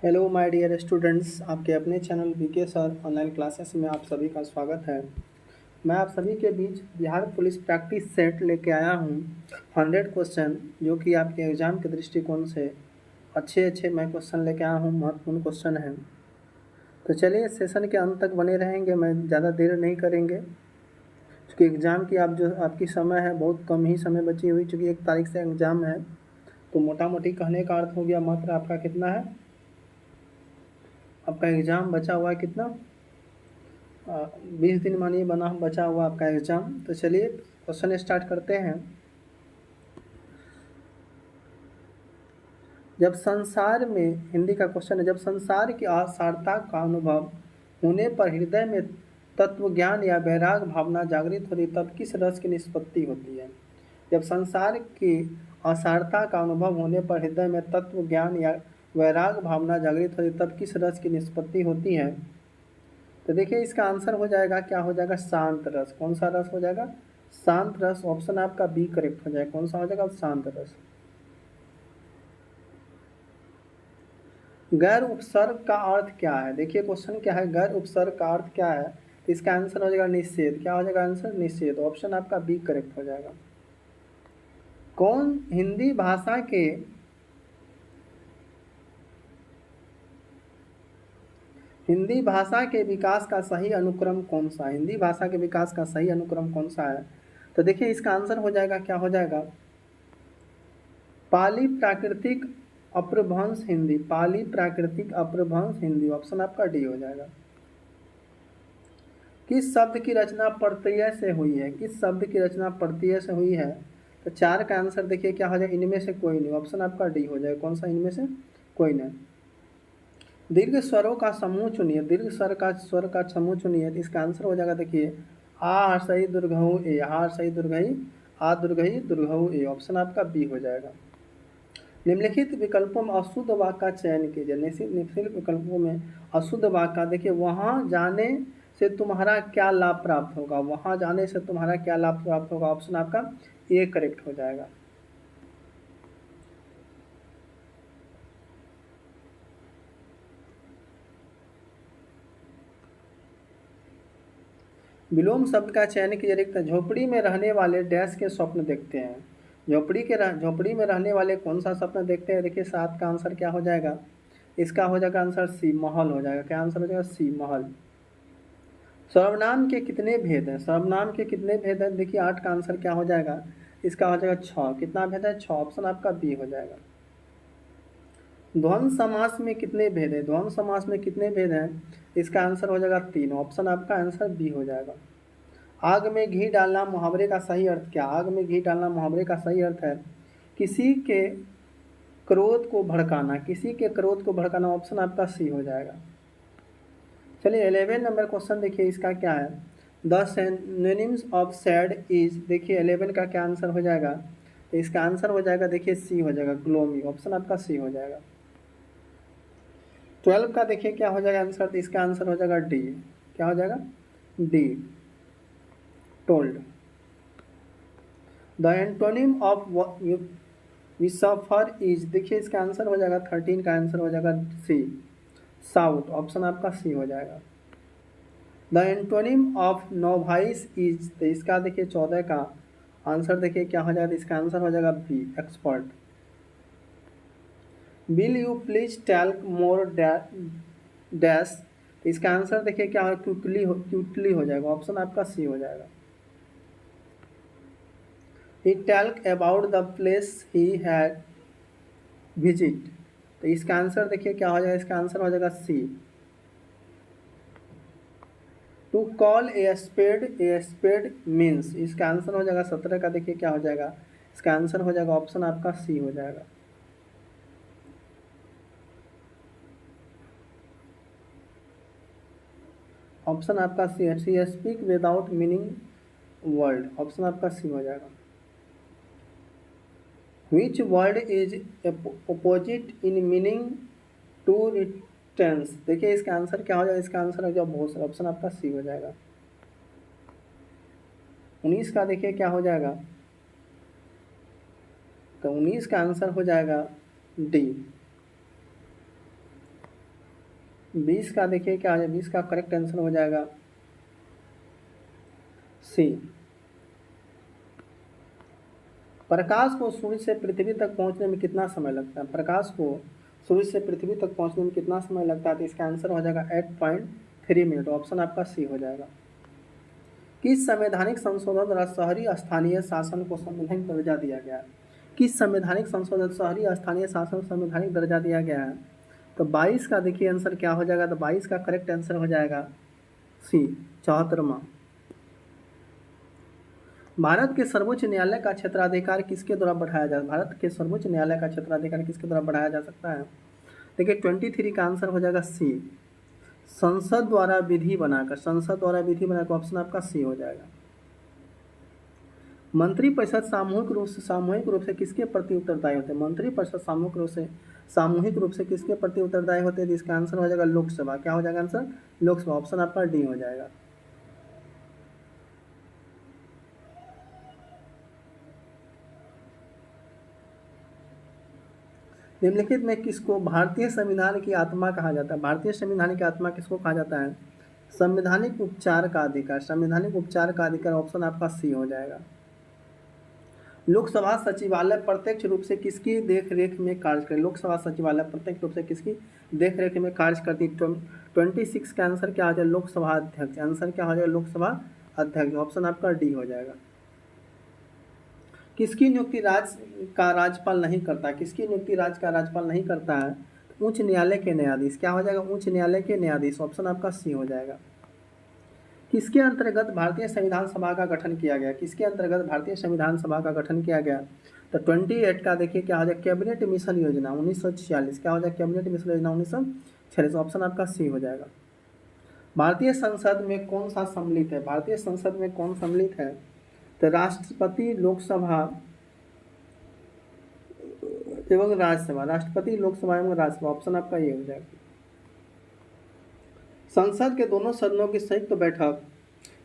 Hello my dear students, आपके अपने channel VK sir online classes में आप सभी का स्वागत है। मैं आप सभी के बीच बिहार पुलिस प्रैक्टिस सेट लेके आया हूँ। 100 क्वेश्चन जो कि आपके एग्ज़ाम के दृष्टिकोण से अच्छे मैं क्वेश्चन लेके आया हूँ, महत्वपूर्ण क्वेश्चन हैं। तो चलिए सेशन के अंत तक बने रहेंगे, मैं ज़्यादा देर नहीं करेंगे क्योंकि एग्ज़ाम की आपकी समय है, बहुत कम ही समय बची हुई, चूँकि 1 तारीख से एग्ज़ाम है। तो मोटा मोटी कहने का अर्थ हो गया मात्र आपका कितना है, आपका एग्ज़ाम बचा हुआ है कितना, 20 दिन मानिए बना बचा हुआ आपका एग्ज़ाम। तो चलिए क्वेश्चन स्टार्ट करते हैं। जब संसार में, हिंदी का क्वेश्चन है, जब संसार की असारता का अनुभव होने पर हृदय में तत्व ज्ञान या वैराग भावना जागृत होती तब किस रस की निष्पत्ति होती है। जब संसार की असारता का अनुभव होने पर हृदय में तत्व ज्ञान या वैराग भावना जागृत होती तब किस रस की निष्पत्ति होती है। तो देखिए इसका आंसर हो जाएगा, क्या हो जाएगा, शांत रस। कौन सा रस हो जाएगा, शांत रस। ऑप्शन आपका बी करेक्ट हो जाएगा। कौन सा हो जाएगा, शांत रस। गैर उपसर्ग का अर्थ क्या है। देखिए क्वेश्चन क्या है, गैर उपसर्ग का अर्थ क्या है। तो इसका आंसर हो जाएगा निषेध। क्या हो जाएगा आंसर, निषेध। ऑप्शन आपका बी करेक्ट हो जाएगा। कौन हिंदी भाषा के विकास का सही अनुक्रम कौन सा है। हिंदी भाषा के विकास का सही अनुक्रम कौन सा है। तो देखिए इसका आंसर हो जाएगा, क्या हो जाएगा, पाली प्राकृतिक अपभ्रंश हिंदी। पाली प्राकृतिक अपभ्रंश हिंदी। ऑप्शन आपका डी हो जाएगा। किस शब्द की रचना प्रत्यय से हुई है। किस शब्द की रचना प्रत्यय से हुई है। तो 4 का आंसर देखिए क्या हो जाएगा, इनमें से कोई नहीं। ऑप्शन आपका डी हो जाएगा। कौन सा, इनमें से कोई नहीं। दीर्घ स्वरों का समूह चुनिए। दीर्घ स्वर का समूह चुनिए। तो इसका आंसर हो जाएगा, देखिए आ सही दुर्घऊ ए, हा सही दुर्घई, आ दुर्घई दुर्घऊ ए। ऑप्शन आपका बी हो जाएगा। निम्नलिखित विकल्पों में अशुद्ध वाक्य का चयन कीजिए। निम्नलिखित विकल्पों में अशुद्ध वाक्य का, देखिए वहाँ जाने से तुम्हारा क्या लाभ प्राप्त होगा। वहाँ जाने से तुम्हारा क्या लाभ प्राप्त होगा। ऑप्शन आपका ए करेक्ट हो जाएगा। विलोम शब्द का चयन कीजिए। रिक्त झोपड़ी में रहने वाले डैश के स्वप्न देखते हैं। झोपड़ी में रहने वाले कौन सा स्वप्न देखते हैं। देखिए 7 का आंसर क्या हो जाएगा, इसका हो जाएगा आंसर सी, महल हो जाएगा। क्या आंसर हो जाएगा, सी, महल। सर्वनाम के कितने भेद हैं। सर्वनाम के कितने भेद हैं। देखिए 8 का आंसर क्या हो जाएगा, इसका हो जाएगा 6। कितना भेद है, 6। ऑप्शन आपका बी हो जाएगा। द्वंद्व समास में कितने भेद हैं। द्वंद्व समास में कितने भेद हैं। इसका आंसर हो जाएगा 3। ऑप्शन आपका आंसर बी हो जाएगा। आग में घी डालना मुहावरे का सही अर्थ क्या। आग में घी डालना मुहावरे का सही अर्थ है किसी के क्रोध को भड़काना। किसी के क्रोध को भड़काना। ऑप्शन आपका सी हो जाएगा। चलिए 11 नंबर क्वेश्चन देखिए, इसका क्या है, the synonyms of sad is. देखिए 11 का क्या आंसर हो जाएगा, तो इसका आंसर हो जाएगा, देखिए सी हो जाएगा, ग्लोमी। ऑप्शन आपका सी हो जाएगा। 12 का देखिए क्या हो जाएगा आंसर, तो इसका आंसर हो जाएगा डी। क्या हो जाएगा, D, told. The antonym of whisper is. देखिए इसका आंसर हो जाएगा 13 का आंसर हो जाएगा सी, साउथ। ऑप्शन आपका सी हो जाएगा। The antonym of novice is. तो इसका देखिए 14 का आंसर देखिए क्या हो जाएगा, इसका आंसर हो जाएगा B, expert. Will you please tell more dash. इसका आंसर देखिए क्या हो, क्यूटली हो जाएगा। ऑप्शन आपका सी हो जाएगा। He talk about the place he had visit. तो इसका आंसर देखिए क्या हो जाएगा, इसका आंसर हो जाएगा C, to call a spade means. इसका आंसर हो जाएगा 17 का, देखिए क्या हो जाएगा, इसका आंसर हो जाएगा, ऑप्शन आपका सी हो जाएगा। ऑप्शन आपका सी है, C speak without meaning word. Option आपका सी हो जाएगा। Which word is opposite in meaning to returns. देखिए इसका आंसर क्या हो जाएगा, इसका आंसर हो जाएगा बहुत। ऑप्शन आपका सी हो जाएगा। 19 का देखिए क्या हो जाएगा, तो 19 का आंसर हो जाएगा डी, 20 का देखिए क्या हो जाएगा, 20 का करेक्ट आंसर हो जाएगा सी। प्रकाश को सूर्य से पृथ्वी तक पहुंचने में कितना समय लगता है? प्रकाश को सूर्य से पृथ्वी तक पहुंचने में कितना समय लगता है? तो इसका आंसर हो जाएगा 8.3 मिनट। ऑप्शन आपका सी हो जाएगा। किस संवैधानिक संशोधन द्वारा शहरी स्थानीय शासन को संवैधानिक दर्जा दिया गया है? किस संवैधानिक संशोधन शहरी स्थानीय शासन को संवैधानिक दर्जा दिया गया है? तो 22 का देखिए आंसर क्या हो जाएगा, तो 22 का करेक्ट आंसर हो जाएगा सी 74वां। भारत के सर्वोच्च न्यायालय का क्षेत्राधिकार किसके द्वारा बढ़ाया जा भारत के सर्वोच्च न्यायालय का क्षेत्राधिकार किसके द्वारा बढ़ाया जा सकता है? देखिए 23 का आंसर हो जाएगा सी, संसद द्वारा विधि बनाकर। संसद द्वारा विधि बनाकर ऑप्शन आपका सी हो जाएगा। मंत्रिपरिषद सामूहिक रूप से किसके प्रति उत्तरदायी होते हैं? मंत्रिपरिषद सामूहिक रूप से किसके प्रति उत्तरदायी होते हैं? इसका आंसर हो जाएगा लोकसभा। क्या हो जाएगा आंसर? लोकसभा। ऑप्शन आपका डी हो जाएगा। निम्नलिखित में किसको भारतीय संविधान की आत्मा कहा जाता है? भारतीय संविधान की आत्मा किसको कहा जाता है? संवैधानिक उपचार का अधिकार। संवैधानिक उपचार का अधिकार ऑप्शन आपका सी हो जाएगा। लोकसभा सचिवालय प्रत्यक्ष रूप से किसकी देखरेख में कार्य करे? लोकसभा सचिवालय प्रत्यक्ष रूप से किसकी देखरेख में कार्य करती? 26 का आंसर क्या हो जाएगा? लोकसभा अध्यक्ष। आंसर क्या हो जाएगा? लोकसभा अध्यक्ष। ऑप्शन आपका डी हो जाएगा। किसकी नियुक्ति राज्यपाल नहीं करता? किसकी नियुक्ति राज्य का राज्यपाल नहीं करता है? उच्च न्यायालय के न्यायाधीश। क्या हो जाएगा? उच्च न्यायालय के न्यायाधीश। ऑप्शन आपका सी हो जाएगा। किसके अंतर्गत भारतीय संविधान सभा का गठन किया गया? किसके अंतर्गत भारतीय संविधान सभा का गठन किया गया? तो 28 का देखिए क्या हो जाएगा? कैबिनेट मिशन योजना 1946। क्या हो जाएगा? कैबिनेट मिशन योजना 1946। ऑप्शन आपका सी हो जाएगा। भारतीय संसद में कौन सा सम्मिलित है? भारतीय संसद में कौन सम्मिलित है? तो राष्ट्रपति, लोकसभा एवं राज्यसभा। राष्ट्रपति, लोकसभा एवं राज्यसभा। ऑप्शन आपका ये हो जाएगा। संसद के दोनों सदनों की संयुक्त बैठक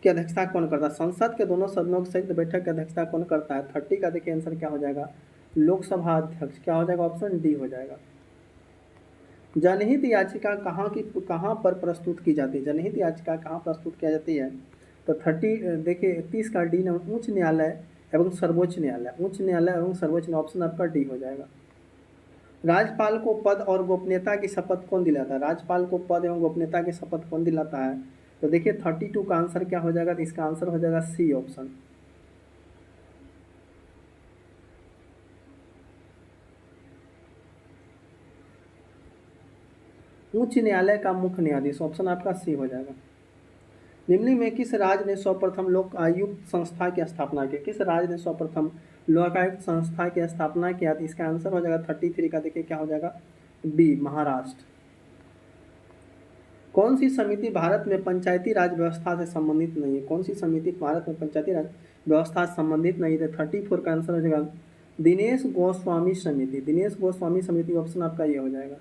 की अध्यक्षता कौन करता है? संसद के दोनों सदनों की संयुक्त बैठक की अध्यक्षता कौन करता है? 30 का देखिए आंसर क्या हो जाएगा? लोकसभा अध्यक्ष। क्या हो जाएगा? ऑप्शन डी हो जाएगा। जनहित याचिका कहाँ पर प्रस्तुत की जाती है? जनहित याचिका कहाँ प्रस्तुत की जाती है? तो 30 का डी नंबर उच्च न्यायालय एवं सर्वोच्च न्यायालय। उच्च न्यायालय एवं सर्वोच्च न्यायालय। ऑप्शन आपका डी हो जाएगा। राज्यपाल को पद और गोपनीयता की शपथ कौन दिलाता है? राज्यपाल को पद एवं गोपनीयता की शपथ कौन दिलाता है? तो देखिए 32 का आंसर क्या हो जाएगा? तो इसका आंसर हो जाएगा सी ऑप्शन। उच्च न्यायालय का मुख्य न्यायाधीश। ऑप्शन आपका सी हो जाएगा। निम्न में किस राज्य ने सर्वप्रथम लोक आयुक्त संस्था की स्थापना की? किस राज्य ने सर्वप्रथम लोकायुक्त संस्था की स्थापना किया? तो इसका आंसर हो जाएगा 33 का देखिए क्या हो जाएगा? बी, महाराष्ट्र। कौन सी समिति भारत में पंचायती राज व्यवस्था से संबंधित नहीं है? कौन सी समिति भारत में पंचायती राज व्यवस्था से संबंधित नहीं है? 34 का आंसर हो जाएगा दिनेश गोस्वामी समिति। दिनेश गोस्वामी समिति। ऑप्शन आपका ये हो जाएगा।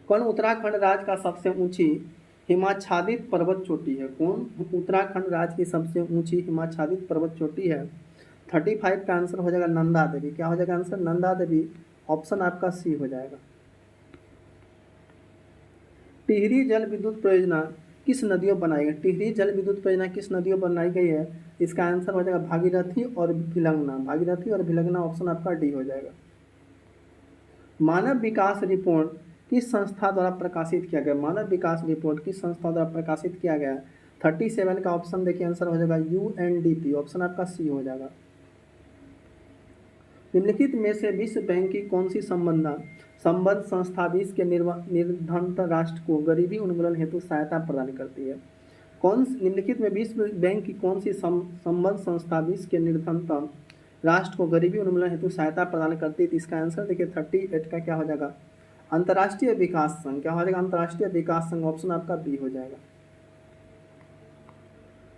कौन उत्तराखंड राज्य का सबसे ऊंची हिमाच्छादित पर्वत चोटी है? कौन उत्तराखंड राज्य की सबसे ऊंची हिमाच्छादित पर्वत चोटी है? 35 का आंसर हो जाएगा नंदा देवी। क्या हो जाएगा आंसर? नंदा देवी। ऑप्शन आपका सी हो जाएगा। टिहरी जल विद्युत परियोजना किस नदियों बनाई गई? टिहरी जल विद्युत परियोजना किस नदियों बनाई गई है? इसका आंसर हो जाएगा भागीरथी और भिलंगना। भागीरथी और भिलंगना। ऑप्शन आपका डी हो जाएगा। मानव विकास रिपोर्ट किस संस्था द्वारा प्रकाशित किया गया? मानव विकास रिपोर्ट किस संस्था द्वारा प्रकाशित किया गया? 37 का ऑप्शन देखिए आंसर हो जाएगा UNDP। ऑप्शन आपका सी हो जाएगा। निम्नलिखित में से विश्व बैंक की कौन सी संबद्ध संस्था विश्व के निर्धनतम राष्ट्र को गरीबी उन्मूलन हेतु सहायता प्रदान करती है? निम्नलिखित में विश्व बैंक की कौन सी संबद्ध संस्था विश्व के निर्धनतम राष्ट्र को गरीबी उन्मूलन हेतु सहायता प्रदान करती है? इसका आंसर देखिए 38 का क्या हो जाएगा? अंतर्राष्ट्रीय विकास संघ। क्या हो जाएगा? अंतर्राष्ट्रीय विकास संघ। ऑप्शन आपका बी हो जाएगा।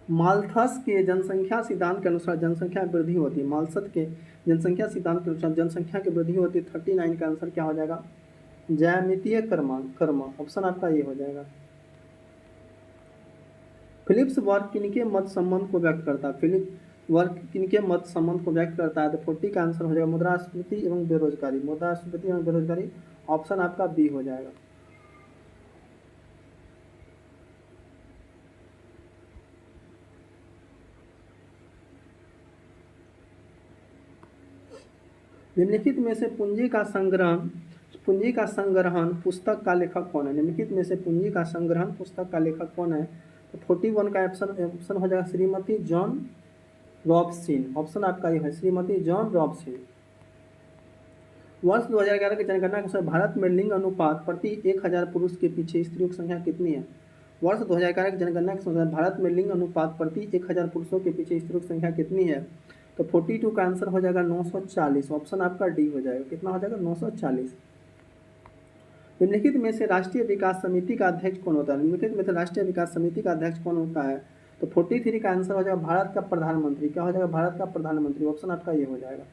माल्थस के जनसंख्या सिद्धांत के अनुसार जनसंख्या वृद्धि होती है। माल्थस के जनसंख्या सिद्धांत के अनुसार जनसंख्या की वृद्धि होती है। 39 का आंसर क्या हो जाएगा? ज्यामितीय कर्म। ऑप्शन आपका ये हो जाएगा। फिलिप्स वर्ग किनके मत संबंध को व्यक्त करता है? फिलिप्स वर्ग किनके मत संबंध को व्यक्त करता है? तो 40 का आंसर हो जाएगा मुद्रास्फीति एवं बेरोजगारी। मुद्रास्फीति एवं बेरोजगारी। ऑप्शन आपका बी हो जाएगा। निम्नलिखित में से पूंजी का संग्रहण पुस्तक का लेखक कौन है? निम्नलिखित में से पूंजी का संग्रहण पुस्तक का लेखक कौन है? तो 41 का ऑप्शन हो जाएगा श्रीमती जॉन रॉबस्टिन। ऑप्शन आपका ये है श्रीमती जॉन रॉबस्टिन। वर्ष 2011 की जनगणना के अनुसार भारत में लिंग अनुपात प्रति 1000 पुरुष के पीछे स्त्रियों की संख्या कितनी है? वर्ष 2011 की जनगणना के अनुसार भारत में लिंग अनुपात प्रति 1000 पुरुषों के पीछे स्त्रियों की संख्या कितनी है? तो 42 का आंसर हो जाएगा 940। ऑप्शन आपका डी हो जाएगा। कितना हो जाएगा? 940। निम्नलिखित में से राष्ट्रीय विकास समिति का अध्यक्ष कौन होता है? निम्नलिखित में से राष्ट्रीय विकास समिति का अध्यक्ष कौन होता है? तो 43 का आंसर हो जाएगा भारत का प्रधानमंत्री। क्या हो जाएगा? भारत का प्रधानमंत्री। ऑप्शन आपका ये हो जाएगा।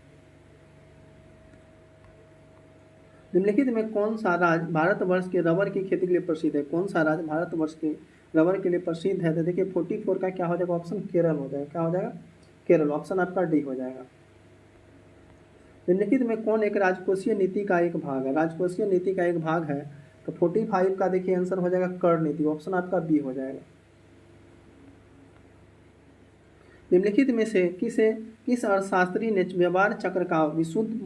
निम्नलिखित में कौन सा राज्य भारतवर्ष के रबर की खेती के लिए प्रसिद्ध है? कौन सा राज्य भारतवर्ष के रबर के लिए प्रसिद्ध है? तो देखिए 44 का क्या हो जाएगा? ऑप्शन केरल हो जाएगा। क्या हो जाएगा? केरल। ऑप्शन आपका डी हो जाएगा। निम्नलिखित में कौन एक राजकोषीय नीति का एक भाग है? राजकोषीय नीति का एक भाग है तो 45 का देखिए आंसर हो जाएगा कर नीति। ऑप्शन आपका बी हो जाएगा। निम्नलिखित में से किस अर्थशास्त्री ने व्यापार चक्र का विशुद्ध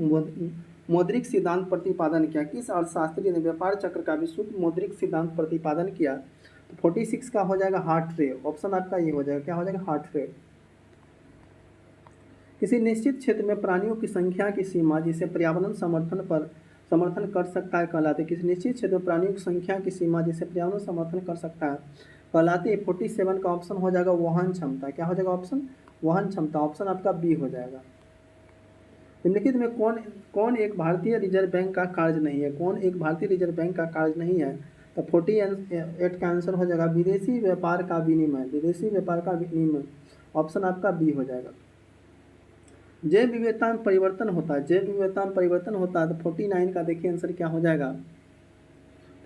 मौद्रिक सिद्धांत प्रतिपादन किया? किस अर्थशास्त्री ने व्यापार चक्र का विशुद्ध मौद्रिक सिद्धांत प्रतिपादन किया? तो 46 का हो जाएगा हार्ट्रे। ऑप्शन आपका ये हो जाएगा। क्या हो जाएगा? हार्ट्रे। किसी निश्चित क्षेत्र में प्राणियों की संख्या की सीमा जिसे पर्यावरण समर्थन कर सकता है कहलाते? किसी निश्चित क्षेत्र में प्राणियों की संख्या की सीमा जिसे पर्यावरण समर्थन कर सकता है कहलाते? 47 का ऑप्शन हो जाएगा वहन क्षमता। क्या हो जाएगा? ऑप्शन वहन क्षमता। ऑप्शन आपका बी हो जाएगा। निम्नलिखित में कौन एक भारतीय रिजर्व बैंक का कार्य नहीं है? कौन एक भारतीय रिजर्व बैंक का कार्य नहीं है? तो 48 का आंसर हो जाएगा विदेशी व्यापार का विनिमय। विदेशी व्यापार का विनिमय। ऑप्शन आपका बी हो जाएगा। जैव विविधता में परिवर्तन होता है। जैव विविधता में परिवर्तन होता है तो 49 का देखिए आंसर क्या हो जाएगा?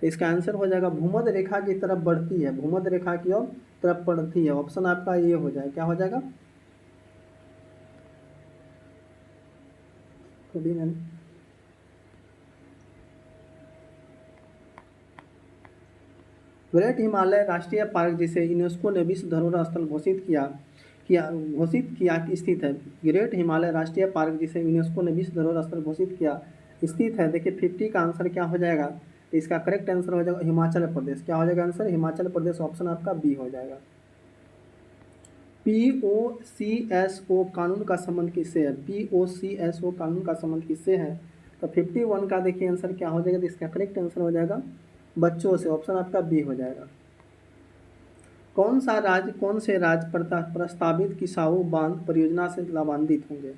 तो इसका आंसर हो जाएगा भूमध्य रेखा की तरफ बढ़ती है। भूमध्य रेखा की ओर तरफ बढ़ती है। ऑप्शन आपका ये हो जाएगा। क्या हो जाएगा? ग्रेट हिमालय राष्ट्रीय पार्क जिसे यूनेस्को ने विश्व धरोहर स्थल घोषित किया स्थित है। ग्रेट हिमालय राष्ट्रीय पार्क जिसे यूनेस्को ने विश्व धरोहर स्थल घोषित किया स्थित है। देखिए 50 का आंसर क्या हो जाएगा? तो इसका करेक्ट आंसर हो जाएगा हिमाचल प्रदेश। क्या हो जाएगा आंसर? हिमाचल प्रदेश। ऑप्शन आपका बी हो जाएगा। POCSO कानून का संबंध किससे है? POCSO कानून का संबंध किससे है? तो 51 का देखिए आंसर क्या हो जाएगा? तो इसका करेक्ट आंसर हो जाएगा बच्चों से। ऑप्शन आपका बी हो जाएगा। कौन से राज्य प्रस्तावित किसाऊ बांध परियोजना से लाभान्वित होंगे?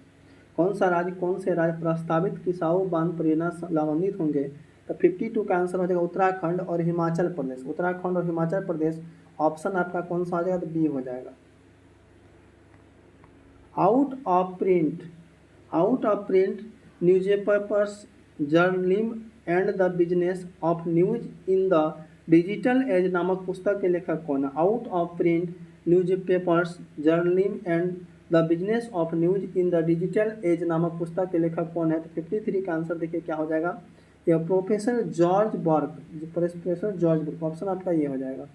कौन से राज्य प्रस्तावित किसाऊ बांध परियोजना से लाभान्वित होंगे? तो 52 का आंसर हो जाएगा उत्तराखंड और हिमाचल प्रदेश। उत्तराखंड और हिमाचल प्रदेश। ऑप्शन आपका कौन सा आ जाएगा? तो बी हो जाएगा। Out of print newspapers journalism and the business of news in the digital age नामक पुस्तक के लेखक कौन है? Out of print newspapers journalism and the business of news in the digital age नामक पुस्तक के लेखक कौन है? तो 53 का आंसर देखिए क्या हो जाएगा? यह प्रोफेसर जॉर्ज बर्ग। ऑप्शन आपका ये हो जाएगा।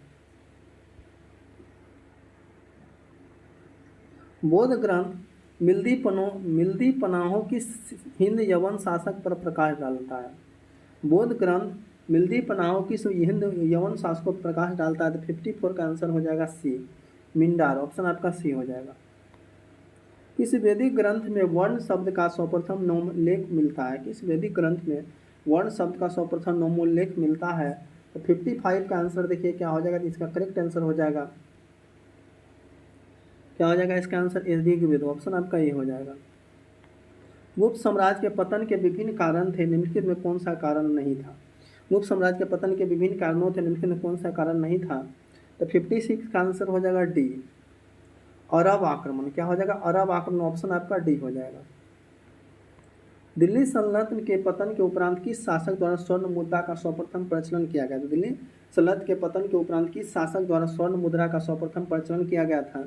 बौद्ध ग्रंथ मिल्दी पनाहों की हिंद यवन शासक पर प्रकाश डालता है। बौद्ध ग्रंथ मिल्दी पनाहों की हिंद यवन शासकों पर प्रकाश डालता है। तो 54 का आंसर हो जाएगा सी मिंडार। ऑप्शन आपका सी हो जाएगा। इस वैदिक ग्रंथ में वर्ण शब्द का सर्वप्रथम नोमोल्लेख मिलता है। किस वैदिक ग्रंथ में वर्ण शब्द का सर्वप्रथम नोमोल्लेख मिलता है? तो 55 का आंसर देखिए क्या हो जाएगा? इसका करेक्ट आंसर हो जाएगा क्या हो जाएगा? इसका आंसर ऋग्वेद। ऑप्शन आपका ये हो जाएगा। गुप्त साम्राज्य के पतन के विभिन्न कारण थे, निम्नलिखित में कौन सा कारण नहीं था? गुप्त साम्राज्य के पतन के विभिन्न कारणों थे, निम्नलिखित में कौन सा कारण नहीं था? तो 56 का आंसर हो जाएगा डी अरब आक्रमण। क्या हो जाएगा? अरब आक्रमण। ऑप्शन आपका डी हो जाएगा। दिल्ली सल्तनत के पतन के उपरांत किस शासक द्वारा स्वर्ण मुद्रा का सर्वप्रथम प्रचलन किया गया? तो दिल्ली सल्तनत के पतन के उपरांत किस शासक द्वारा स्वर्ण मुद्रा का सर्वप्रथम प्रचलन किया गया था?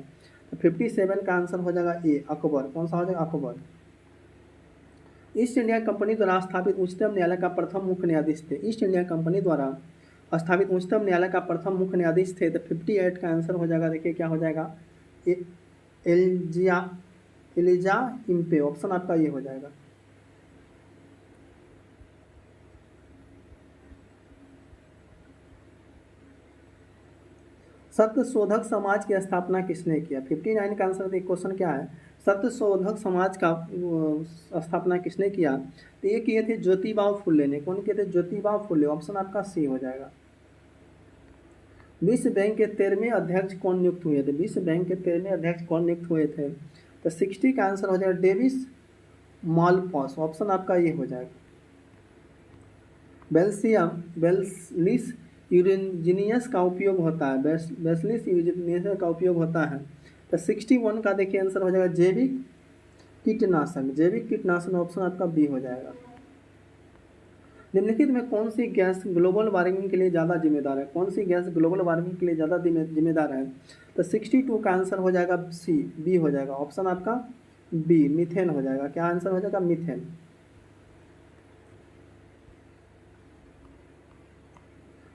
तो 57 का आंसर हो जाएगा ए अकबर। कौन सा हो जाएगा? अकबर। ईस्ट इंडिया कंपनी द्वारा स्थापित उच्चतम न्यायालय का प्रथम मुख्य न्यायाधीश थे। ईस्ट इंडिया कंपनी द्वारा स्थापित उच्चतम न्यायालय का प्रथम मुख्य न्यायाधीश थे। तो 58 का आंसर हो जाएगा देखिए क्या हो जाएगा? Elijah Impey. ऑप्शन आपका ये हो जाएगा। सत्य शोधक समाज की स्थापना किसने किया? 59 का आंसर देखिए, क्वेश्चन क्या है, सत्य शोधक समाज का स्थापना किसने किया? तो ये किए थे ज्योतिबा फुले ने। कौन किए थे? ज्योतिबा फुले। ऑप्शन आपका सी हो जाएगा। विश्व बैंक के 13वें अध्यक्ष कौन नियुक्त हुए थे? विश्व बैंक के 13वें अध्यक्ष कौन नियुक्त हुए थे? तो 60 का आंसर हो जाएगा डेविस मालपास। ऑप्शन आपका ये हो जाएगा। बेसिलिस यूरेंजिनियस का उपयोग होता है, बेसिलिस यूरेंजिनियस का उपयोग होता है। तो 61 का देखिए आंसर हो जाएगा जैविक कीटनाशक। जैविक कीटनाशक ऑप्शन आपका बी हो जाएगा। निम्नलिखित में कौन सी गैस ग्लोबल वार्मिंग के लिए ज़्यादा जिम्मेदार है? कौन सी गैस ग्लोबल वार्मिंग के लिए ज़्यादा जिम्मेदार है? तो 62 का आंसर हो जाएगा सी, बी हो जाएगा। ऑप्शन आपका बी, मीथेन हो जाएगा। क्या आंसर हो जाएगा? मीथेन।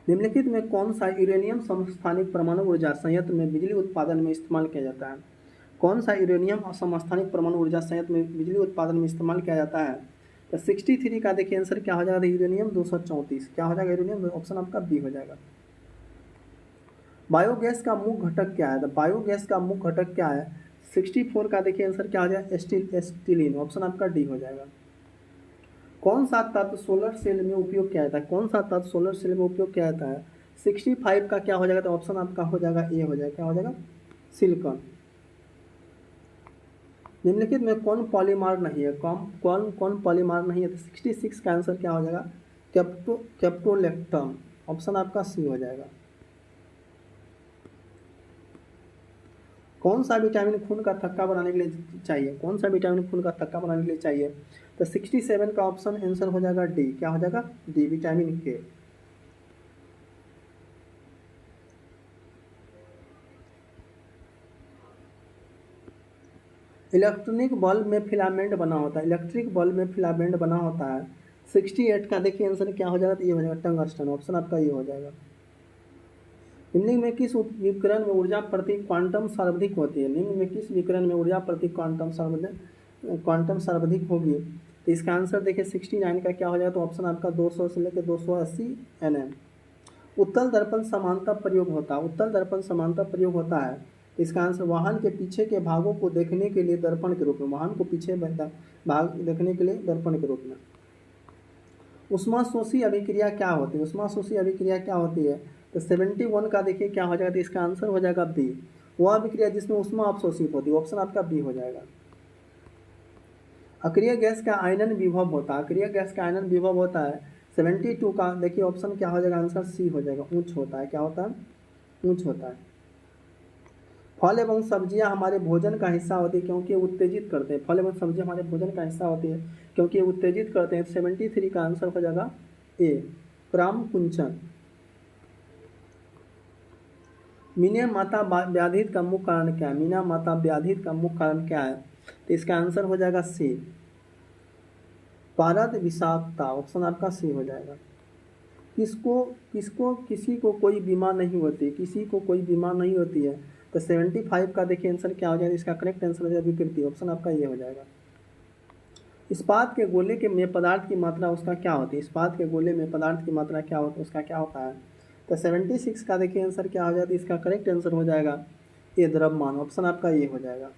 निम्नलिखित में कौन सा यूरेनियम समस्थानिक परमाणु ऊर्जा संयंत्र में बिजली उत्पादन में इस्तेमाल किया जाता है? कौन सा यूरेनियम समस्थानिक परमाणु ऊर्जा संयंत्र में बिजली उत्पादन में इस्तेमाल किया जाता है? तो 63 का देखिए आंसर क्या हो जाएगा? यूरेनियम 234। क्या हो जाएगा? यूरेनियम। ऑप्शन आपका बी हो जाएगा। बायोगैस का मुख्य घटक क्या है? तो बायोगैस का मुख्य घटक क्या है? 64 का देखिए आंसर क्या हो जाएगा? एस्टिलीन। ऑप्शन आपका डी हो जाएगा। कौन सा तत्व सोलर सेल में उपयोग किया जाता है? कौन सा तत्व सोलर सेल में उपयोग किया जाता है? 65 का क्या हो जाएगा? तो ऑप्शन आपका हो जाएगा ए हो जाएगा। क्या हो जाएगा? सिलिकॉन। निम्नलिखित में कौन पॉलीमर नहीं है? कौन कौन पॉलीमर नहीं है? तो 66 का आंसर क्या हो जाएगा? कैप्टोलेक्टम। ऑप्शन आपका सी हो जाएगा। कौन सा विटामिन खून का थक्का बनाने के लिए चाहिए? कौन सा विटामिन खून का थक्का बनाने के लिए चाहिए? तो 67 का ऑप्शन आंसर हो जाएगा डी। क्या हो जाएगा? डी, विटामिन के। इलेक्ट्रॉनिक बल्ब में फिलामेंट बना होता है। इलेक्ट्रिक बल्ब में फिलामेंट बना होता है। 68 का देखिए आंसर क्या हो जाएगा? तो ये हो जाएगा टंगस्टन। ऑप्शन आपका ये हो जाएगा। निम्न में किस विकिरण में ऊर्जा प्रति क्वांटम सर्वाधिक होती है? निम्न में किस विकिरण में ऊर्जा प्रति क्वांटम सर्वाधिक होगी? तो इसका आंसर देखिए 69 का क्या हो जाएगा? तो ऑप्शन आपका 200 से लेकर 280 nm। उत्तल दर्पण समानता प्रयोग होता है। उत्तल दर्पण समानता प्रयोग होता है। तो इसका आंसर वाहन के पीछे के भागों को देखने के लिए दर्पण के रूप में, वाहन को पीछे भाग देखने के लिए दर्पण के रूप में। उष्माशोषी अभिक्रिया क्या होती है? उष्माशोषी अभिक्रिया क्या होती है? तो 71 का देखिए क्या हो जाएगा? तो इसका आंसर हो जाएगा बी, वह अभिक्रिया जिसमें उष्मा अवशोषित होती है। ऑप्शन आपका बी हो जाएगा। अक्रिय गैस का आयनन विभव होता है। अक्रिय गैस का आयनन विभव होता है 72 का देखिए ऑप्शन क्या हो जाएगा? आंसर सी हो जाएगा, उच्च होता है। क्या होता है? उच्च होता है। फल एवं सब्जियां हमारे भोजन का हिस्सा होती है क्योंकि उत्तेजित करते हैं। फल एवं सब्जियां हमारे भोजन का हिस्सा होती है क्योंकि उत्तेजित करते हैं। 73 का आंसर हो जाएगा ए, प्राम कुंचन। मीना माता व्याधित का मुख्य कारण क्या है? मीना माता व्याधित का मुख्य कारण क्या है? तो इसका आंसर हो जाएगा सी, पारद विषाक्तता। ऑप्शन आपका सी हो जाएगा। किसी को कोई बीमार नहीं होती, किसी को कोई बीमार नहीं होती है। तो 75 का देखिए आंसर क्या हो जाएगा? इसका करेक्ट आंसर हो जाएगा विकृति। ऑप्शन आपका ये हो जाएगा। इस्पात के गोले के में पदार्थ की मात्रा उसका क्या होती है? इस्पात के गोले में पदार्थ की मात्रा क्या होती है? उसका क्या होता है? तो 76 का देखिए आंसर क्या हो जाता है? इसका करेक्ट आंसर हो जाएगा ये, द्रव्यमान। ऑप्शन आपका ये हो जाएगा।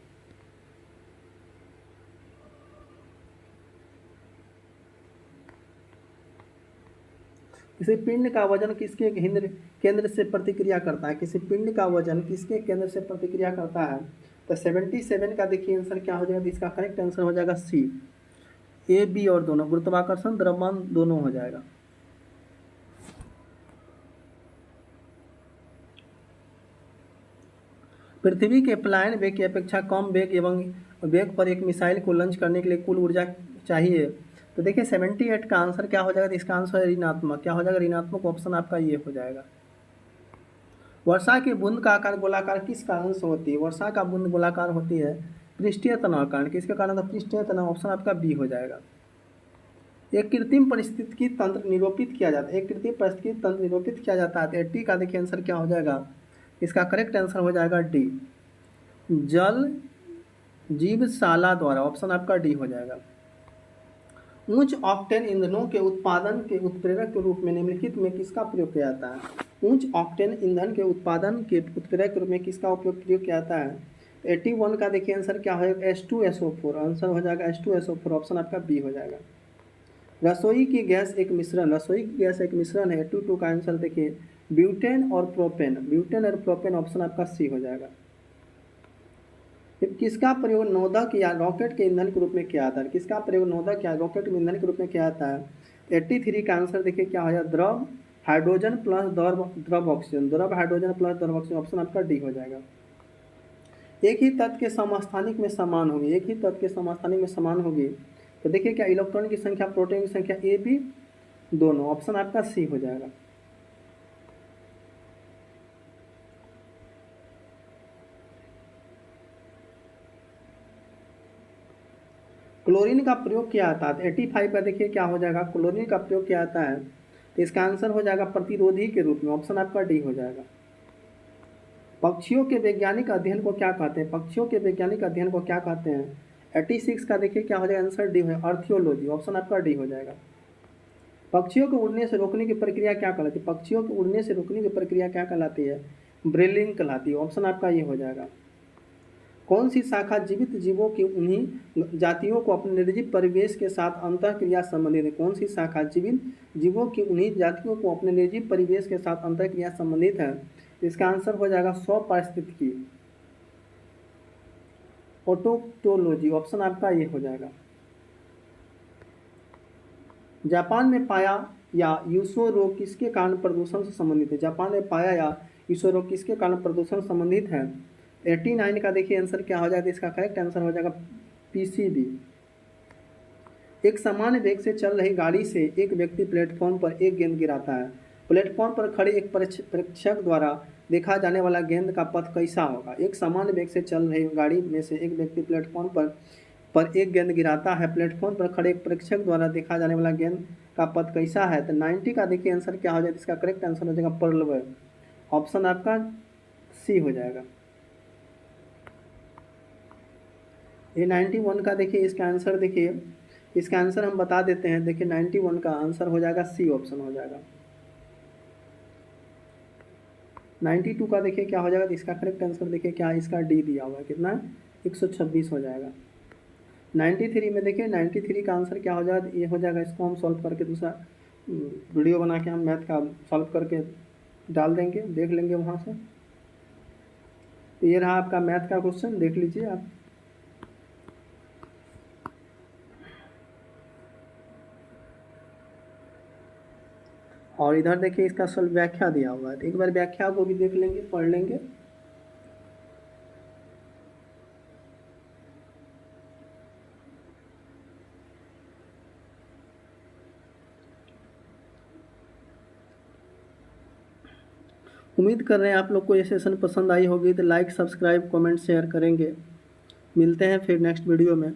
किसी पिंड का वजन किसके केंद्र से प्रतिक्रिया करता है? किसी पिंड का वजन किसके केंद्र से प्रतिक्रिया करता है? तो 77 का देखिए आंसर क्या हो जाएगा? इसका करेक्ट आंसर हो जाएगा सी, ए बी और दोनों, गुरुत्वाकर्षण द्रव्यमान दोनों हो जाएगा। पृथ्वी के पलायन वेग की अपेक्षा कम वेग एवं वेग पर एक मिसाइल को लॉन्च करने के लिए कुल ऊर्जा चाहिए। तो देखिए 78 का आंसर क्या हो जाएगा? तो इसका आंसर है ऋणात्मक। क्या हो जाएगा? ऋणात्मक। ऑप्शन आपका ये हो जाएगा। वर्षा की बूंद का आकार गोलाकार किस कारण से होती है? वर्षा का बूंद गोलाकार होती है पृष्ठीय तनाव कारण। किसके कारण? तो पृष्ठीय तनाव। ऑप्शन आपका बी हो जाएगा। एक कृत्रिम परिस्थितिकी तंत्र निरूपित किया जाता है। एक कृत्रिम परिस्थितिकी तंत्र निरूपित किया जाता है। तो 80 का देखिए आंसर क्या हो जाएगा? इसका करेक्ट आंसर हो जाएगा डी, जल जीवशाला द्वारा। ऑप्शन आपका डी हो जाएगा। उच्च ऑक्टेन ईंधनों के उत्पादन के उत्प्रेरक के रूप में निम्नलिखित में किसका प्रयोग किया जाता है? उच्च ऑक्टेन ईंधन के उत्पादन के उत्प्रेरक के रूप में किसका उपयोग प्रयोग किया जाता है? 81 का देखिए आंसर क्या है, H2SO4, आंसर हो जाएगा H2SO4, ऑप्शन आपका बी हो जाएगा। रसोई की गैस एक मिश्रण, रसोई की गैस एक मिश्रण है, 82 का आंसर देखिए ब्यूटेन और प्रोपेन, ब्यूटेन और प्रोपेन, ऑप्शन आपका सी हो जाएगा। किसका प्रयोग नोदक या रॉकेट के ईंधन के रूप में किया जाता है? किसका प्रयोग नोदक या रॉकेट के ईंधन के रूप में किया जाता है? 83 का आंसर देखिए क्या हो जाएगा, द्रव हाइड्रोजन प्लस द्रव ऑक्सीजन, द्रव हाइड्रोजन प्लस द्रव ऑक्सीजन, ऑप्शन आपका डी हो जाएगा। एक ही तत्व के समस्थानिक में समान होगी, एक ही तत्व के समस्थानिक में समान होगी, तो देखिए क्या इलेक्ट्रॉन की संख्या प्रोटॉन की संख्या ए बी दोनों, ऑप्शन आपका सी हो जाएगा। क्लोरीन का प्रयोग किया जाता है, 85 का देखिए क्या हो जाएगा, क्लोरीन का प्रयोग किया जाता है, तो इसका आंसर हो जाएगा प्रतिरोधी के रूप में, ऑप्शन आपका डी हो जाएगा। पक्षियों के वैज्ञानिक अध्ययन को क्या कहते हैं? पक्षियों के वैज्ञानिक अध्ययन को क्या कहते हैं? 86 का देखिए क्या हो जाएगा, आंसर डी है, आर्थियोलॉजी, ऑप्शन आपका डी हो जाएगा। पक्षियों को उड़ने से रोकने की प्रक्रिया क्या कहलाती है? पक्षियों को उड़ने से रोकने की प्रक्रिया क्या कहलाती है? ब्रीडिंग कहलाती है, ऑप्शन आपका ये हो जाएगा। कौन सी शाखा जीवित जीवों की उन्हीं जातियों को अपने निर्जीव परिवेश के साथ अंतःक्रिया संबंधित है? कौन सी शाखा जीवित जीवों की उन्हीं जातियों को अपने निर्जीव परिवेश के साथ अंतःक्रिया संबंधित है? इसका आंसर हो जाएगा स्वपारिस्थितिकी, ऑटोक्टोलॉजी, ऑप्शन आपका ये हो जाएगा। जापान में पाया या यूसो रोग किसके कारण प्रदूषण से संबंधित है? जापान में पाया या यूसो रोग किसके कारण प्रदूषण संबंधित है? 89 का देखिए आंसर क्या हो जाएगा, इसका करेक्ट आंसर हो जाएगा पीसीबी। एक सामान्य वेग से चल रही गाड़ी से एक व्यक्ति प्लेटफॉर्म पर एक गेंद गिराता है। प्लेटफॉर्म पर खड़े एक प्रेक्षक द्वारा देखा जाने वाला गेंद का पथ कैसा होगा? एक सामान्य वेग से चल रही गाड़ी में से एक व्यक्ति प्लेटफॉर्म पर एक गेंद गिराता है। प्लेटफॉर्म पर खड़े एक प्रेक्षक द्वारा देखा जाने वाला गेंद का पथ कैसा है? तो 90 का देखिए आंसर क्या हो जाएगा, इसका करेक्ट आंसर हो जाएगा परलव, ऑप्शन आपका सी हो जाएगा। ये 91 का देखिए इसका आंसर, देखिए इसका आंसर हम बता देते हैं, देखिए 91 का आंसर हो जाएगा सी, ऑप्शन हो जाएगा। 92 का देखिए क्या हो जाएगा, तो इसका करेक्ट आंसर देखिए क्या है, इसका डी दिया हुआ है, कितना 126 हो जाएगा। 93 में देखिए 93 का आंसर क्या हो जाएगा, ये हो जाएगा, इसको हम सॉल्व करके दूसरा वीडियो बना के हम मैथ का सॉल्व करके डाल देंगे, देख लेंगे वहाँ से। तो ये रहा आपका मैथ का क्वेश्चन, देख लीजिए आप। और इधर देखिए इसका सॉल्व व्याख्या दिया हुआ है, तो एक बार व्याख्या को भी देख लेंगे, पढ़ लेंगे। उम्मीद कर रहे हैं आप लोग को ये सेशन पसंद आई होगी, तो लाइक सब्सक्राइब कमेंट शेयर करेंगे। मिलते हैं फिर नेक्स्ट वीडियो में।